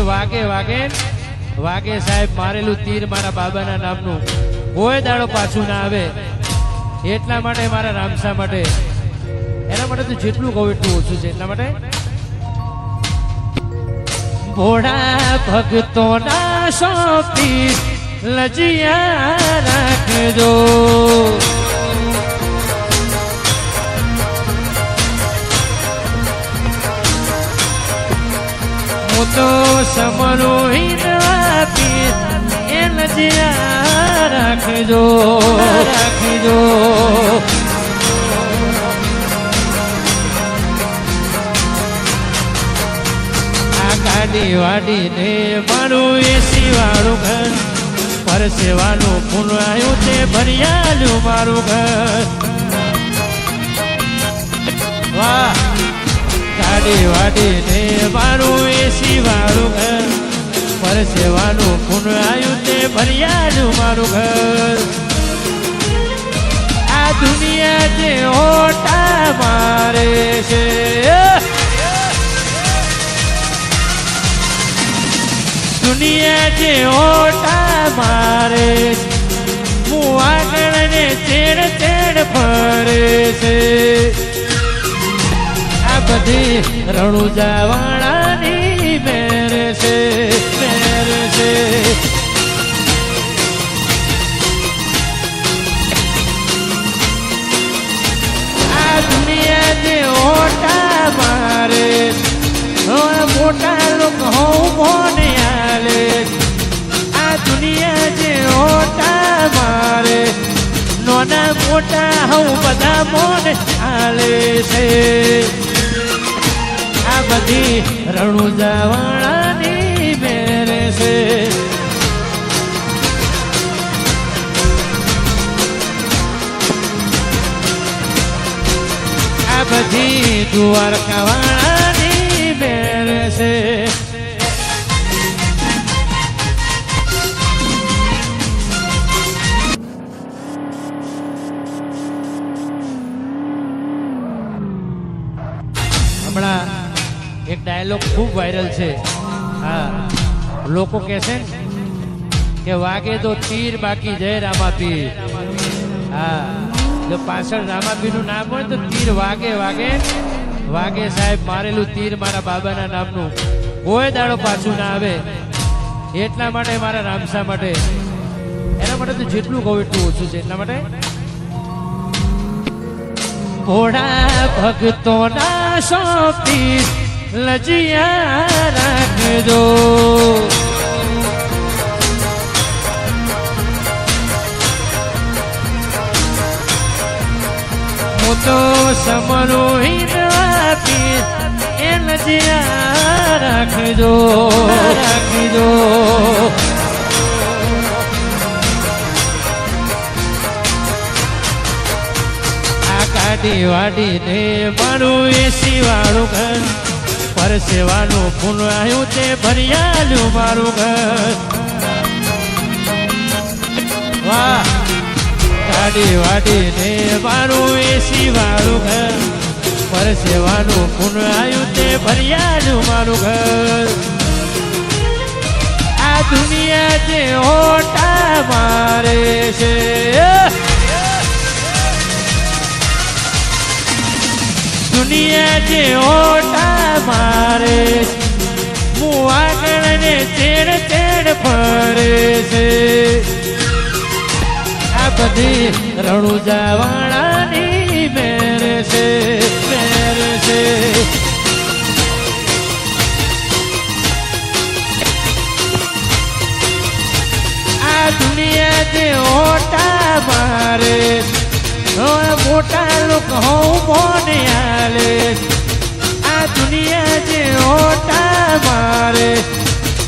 વાગે વાગે વાગે સાહેબ મારેલું તીર મારા બાબાના નામનું કોઈ દાડો પાછું ના આવે એટલા માટે મારા રામસા માટે એના માટે તો જેટલું કહું એટલું ઓછું છે એટલા માટે ભોળા ભક્તો ના સોંપી લજિયા રાખજો હું તો સમરો આપી એ લજિયા રાખજો રાખજો ગાડી વાડીને મારું એસી વાળું ઘર પરસેવાનું પુનરાયું તે ભરિયાલું મારું ઘર વાહ ગાડી વાડીને મારું એસી વાળું ઘર પરસેવાનું પુનરાયું તે ભરિયાલું મારું ઘર આ દુનિયા જે ઓટા મારે છે દુનિયા જે ઓટા મારે હું આગળ ને તેડ તેડ ફરે છે આ બધી રણુજાવાળાની મેર છે મેર છે આ દુનિયા જે ઓટા મારે મોટા લોકો હું મોને આ દુનિયા જે ઓટા મારે નોના મોટા હું બધા મોન હાલે છે આ બધી રણુજાવાળાની મેરે છે આ બધી દ્વારકાવાળાની મેરે છે હમણાં એક ડાયલોગ ખૂબ વાયરલ છે હા લોકો કહે છે કે વાગે તો તીર બાકી જય રામાપીર હા જો પાછળ રામાપીરનું નામ હોય તો તીર વાગે વાગે વાગે સાહેબ મારેલું તીર મારા બાબાના નામનું કોઈ દાડો પાછું ના આવે એટલા માટે મારા રામસા માટે એના માટે તો જેટલું કહું એટલું ઓછું છે એટલા માટે ભોળા ભક્તો ના સોંપી લજિયા રાખજો હું તો સમરો આપી એ લજિયા રાખજો રાખજો ગાડી વાડીને મારું એસી વાળું ઘર પરસેવાનું પુનરાયું તે ભરિયાલું મારું ઘર વાહ ગાડી વાડીને મારું એસી વાળું ઘર પરસેવાનું પુનરાયું તે ભરિયાલું મારું ઘર આ દુનિયા જે ઓટા મારે છે દુનિયા જે ઓટા મારે હું આગળ ને તેડ તેડ ફરે છે આ બધી રણુજાવાળાની મેર છે મેર છે આ દુનિયા જે ઓટા મારે મોટા લોકો હું મોને હાલે આ દુનિયા જે ઓટા મારે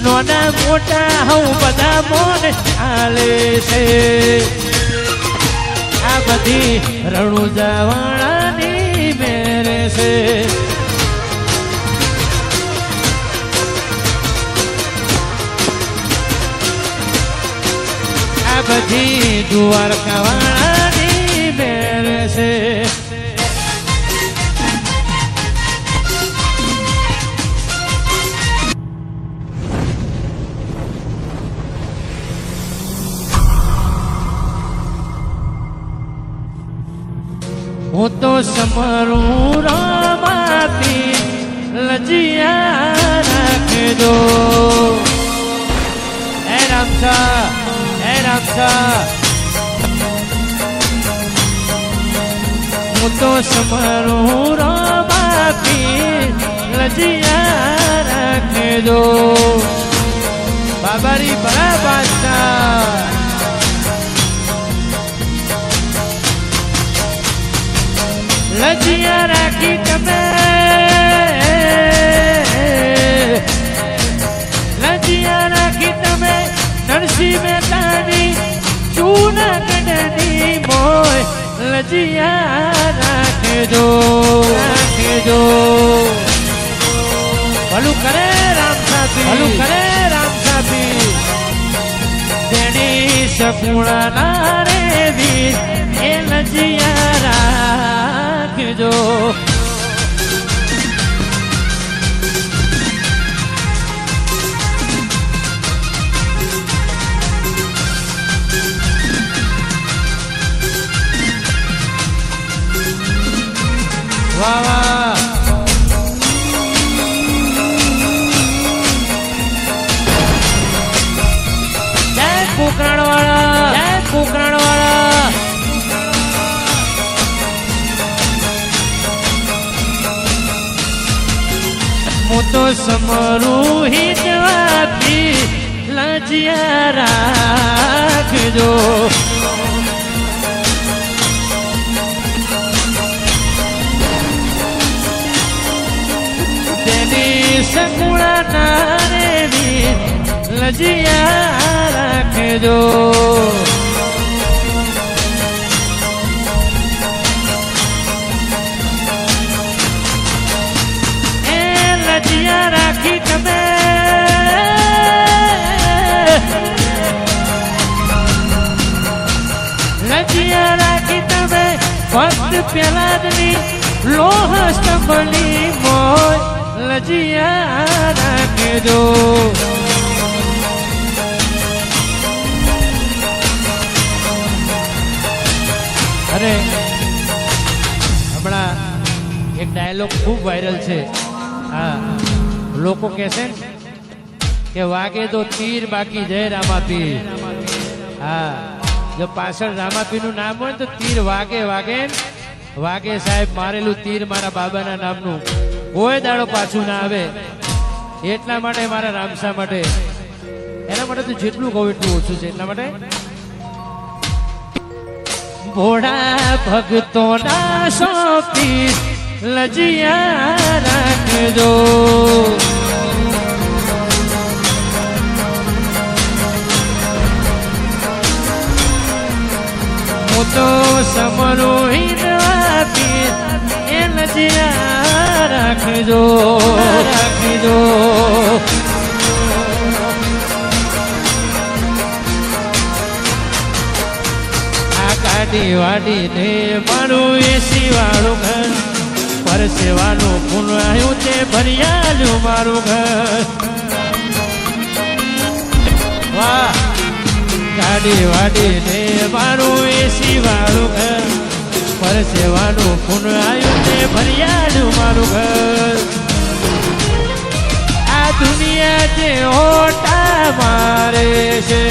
નોના મોટા હું બધા મોન હાલે છે આ બધી રણુજાવાળાની મેરે છે આ બધી દ્વારકાવાળાની મેરે છે હું તો સમરું રામાપી લજિયા રાખજો હે રામસા હે રામસા હું તો સમરું રામાપી લજિયા રાખજો બાબારી બડા બાદશાહ લજિયા રાખી તમે લજિયા રાખી તમે નરસિંહ મહેતાની જૂનાગઢની મોય લજિયા રાખજો રાખજો ભલું કરે રામસાપી ભલું કરે રામસાપી તેની સગુણા રે વીર એ લજિયા રાખજો વાહ વાહ જય કુકરાણવાળા જય કુકરાણવાળા હું તો સમરું હિતવાપી લજિયા રાખજો તેની સગુણા નારેવી લજિયા રાખજો લજિયા રાખી તમે લજિયા રાખી તમે ભક્ત પ્રહલાદની લોહ સ્તંભની મોય લજિયા રાખજો અરે હમણાં એક ડાયલોગ ખૂબ વાયરલ છે હા લોકો કહેશે ને કે વાગે તો તીર બાકી જય રામાપીર હા જો પાછળ રામાપીરનું નામ હોય તો તીર વાગે વાગે વાગે સાહેબ મારેલું તીર મારા બાબાના નામનું કોઈ દાડો પાછું ના આવે એટલા માટે મારા રામસા માટે એના માટે તો જેટલું કહું એટલું ઓછું છે એટલા માટે ભોળા ભક્તો ના સોંપી લજિયા રાખજો હું તો સમરું હિતવાપી એ લજિયા રાખજો રાખજો આ ગાડી વાડીને મારું એસી વાળું ઘર પરસેવાનું પુનરાયું તે ભરિયાલું મારું ઘર વાહ ગાડી વાડીને મારું એસી વાળું ઘર પરસેવાનું પુનરાયું તે ભરિયાલું મારું ઘર આ દુનિયા જે ઓટા મારે છે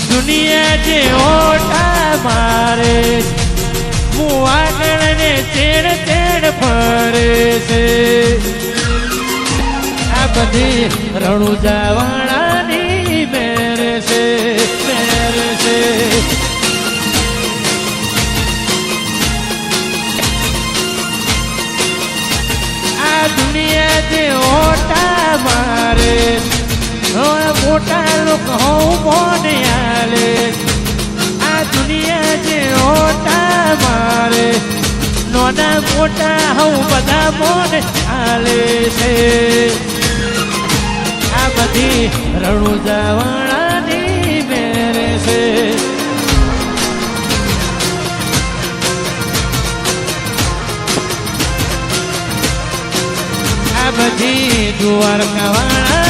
દુનિયા જે ઓટા મારે હું આગળ ને તેડ તેડ ફરે છે આ બધી રણુજાવાળાની મેર છે મેર છે આ દુનિયા જે ઓટા મારે મોટા લોકો હું મોને આલે આ દુનિયા જે ઓટા મારે નોના મોટા હું બધા મોને આલે છે આ બધી રણુજાવાળાની મેરે છે આ બધી દ્વારકાવાળા